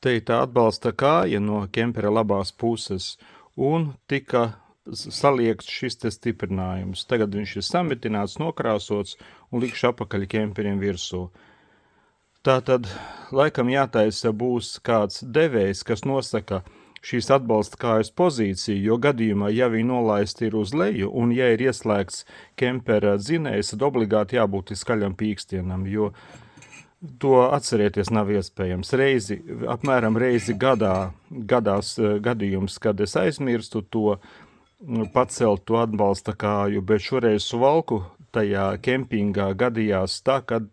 Te ir tā atbalsta kāja no kempera labās puses un tika saliekts šis te stiprinājums. Tagad viņš ir sametināts, nokrāsots un likšu apakaļ kemperiem virsū. Tātad, laikam jātaisa būs kāds devējs, kas nosaka šīs atbalsta kājas pozīciju, jo gadījumā, ja viņi nolaisti ir uz leju un ja ir ieslēgts kempera dzinējs, tad obligāti jābūt skaļam pīkstienam, jo to atcerieties nav iespējams. Apmēram reizi gadās gadījums, kad es aizmirstu to pacelt to atbalsta kāju, bet šoreiz Suvalku tajā kempingā gadījās tā, kad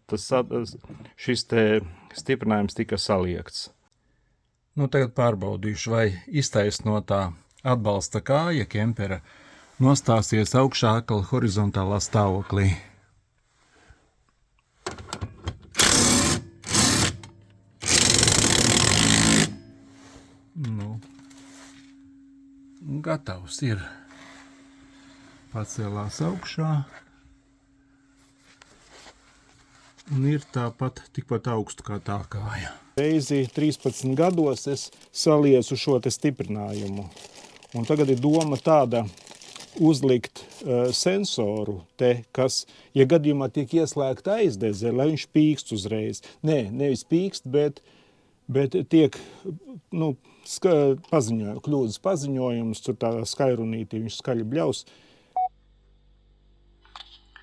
šis te stiprinājums tika saliekts. Tagad pārbaudīšu, vai iztaisnotā atbalsta kāja kempera nostāsies augšā atkal horizontālā stāvoklī. Gatavs ir. Pacēlās augšā un ir tikpat augstu kā tā kāja. Reizi 13 gados es saliesu šo te stiprinājumu. Un tagad ir doma tāda uzlikt sensoru te, kas, ja gadījumā tiek ieslēgta aizdeze, lai viņš pīkst uzreiz. Nevis pīkst, bet tiek, kļūdas paziņojums, tur tā skaļrunītī, viņš skaļi bļaus.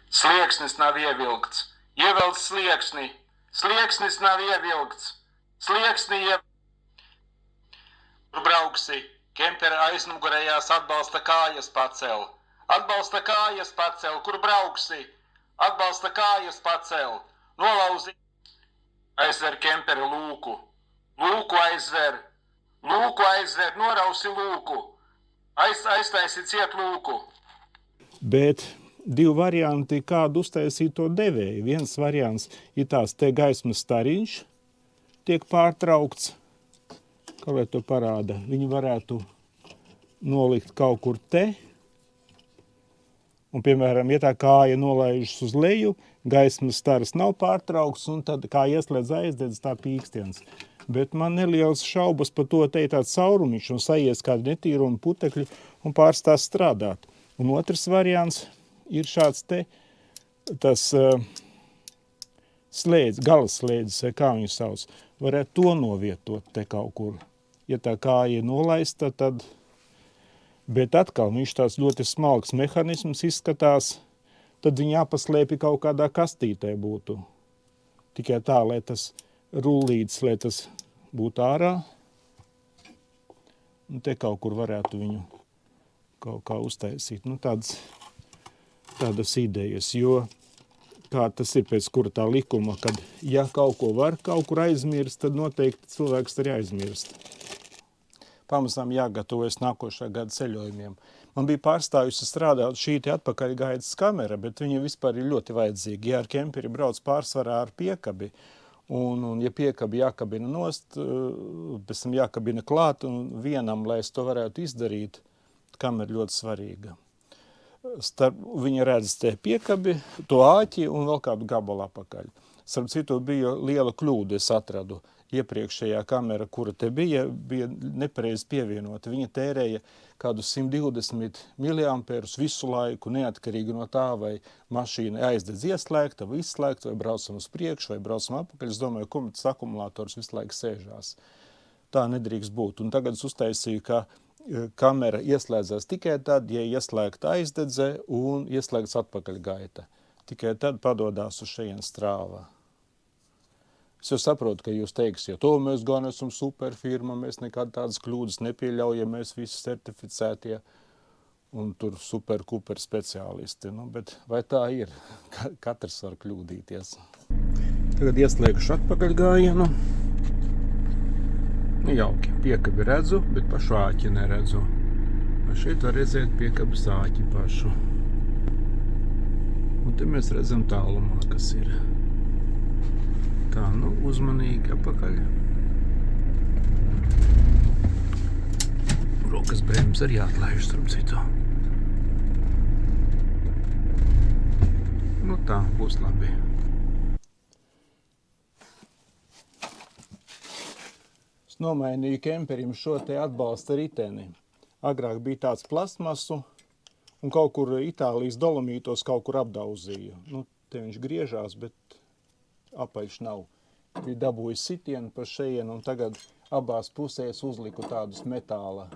Slieksnis nav ievilkts. Ievelc slieksni. Slieksnis nav ievilkts. Slieksni Tur brauksi. Kempera aizmugurējās atbalsta kājas pacel. Atbalsta kājas pacel. Kur brauksi? Atbalsta kājas pacel. Nolauzi. Aizver kempera lūku. Lūku aizver. Lūku aizver. Norausi lūku. Aiztaisi ciet lūku. Bet divi varianti, kādu uztaisīt to devēju. Viens variants ir tās te gaismas stariņš, tiek pārtraukts, kā lai to parāda. Viņi varētu nolikt kaut kur te, un, piemēram, ja tā kāja nolaižas uz leju, gaismas staras nav pārtraukts, un tad, kā ieslēdz aizdedz, tā pīkstiens. Bet man nelielas šaubas par to, te ir tāds caurumiņš, un sajies kādi netīrumi putekļi, un pārstās strādāt. Un otrs variants ir šāds te, tas slēdz, galas slēdzis, vai kā viņu sauc, varētu to novietot te kaut kur. Ja tā kāja ir nolaista, tad, bet atkal viņš tās ļoti smalks mehanisms izskatās, tad viņi jāpaslēpi kaut kādā kastītē būtu. Tikai tā, lai tas rullītis, lai tas būtu ārā, un te kaut kur varētu viņu kaut kā uztaisīt. Tādas idejas, jo kā tas ir pēc kura tā likuma, kad ja kaut ko var kaut kur aizmirst, tad noteikti cilvēks arī aizmirst. Pamazām jāgatavojas nākošā gada ceļojumiem. Man bija pārstājusi strādāt šī te atpakaļgaitas kamera, bet viņa vispār ir ļoti vajadzīga. Ja ar kemperi brauc pārsvarā ar piekabi, un ja piekabi jākabina nost, pēc tam jākabina klāt, un vienam, lai es to varētu izdarīt, kamera ļoti svarīga. Viņa redz te piekabi, to āķi un vēl kādu gabalu apakaļ. Starp citu bija liela kļūda, es atradu. Iepriekšējā kamera, kura te bija nepareizi pievienota. Viņa tērēja kādu 120 miliamperus visu laiku, neatkarīgi no tā, vai mašīna aizdedz ieslēgta, vai izslēgta, vai braucam uz priekšu, vai braucam apakaļ. Es domāju, ka tas akumulators visu laiku sēžās. Tā nedrīkst būt. Un tagad es uztaisīju, ka kamera ieslēdzās tikai tad, ja ieslēgta aizdedze un ieslēgts atpakaļgaita. Tikai tad padodās uz šejien strāvā. Es jau saprotu, ka jūs teiksiet, mēs gan esam superfirma, mēs nekad tādas kļūdas nepieļaujam, mēs visi certificētie un tur super speciālisti. Bet vai tā ir? Katrs var kļūdīties. Tagad ieslēguši atpakaļgājienu. Jauki, piekabi redzu, bet pašu āķi neredzu. Šeit var redzēt piekabas āķi pašu. Un te mēs redzam tālumā, kas ir. Tā, uzmanīgi apakaļ. Rokas bremzes arī jāatlaiž, starp citu. Tā, būs labi. Es nomainīju kemperim šo te atbalsta riteni. Agrāk bija tāds plastmasu, un kaut kur Itālijas Dolomītos kaut kur apdauzīju. Nu, te viņš griežās, bet apaļš nav. Bija dabūjis sitienu pa šejienu, un tagad abās pusēs uzliku tādus metāla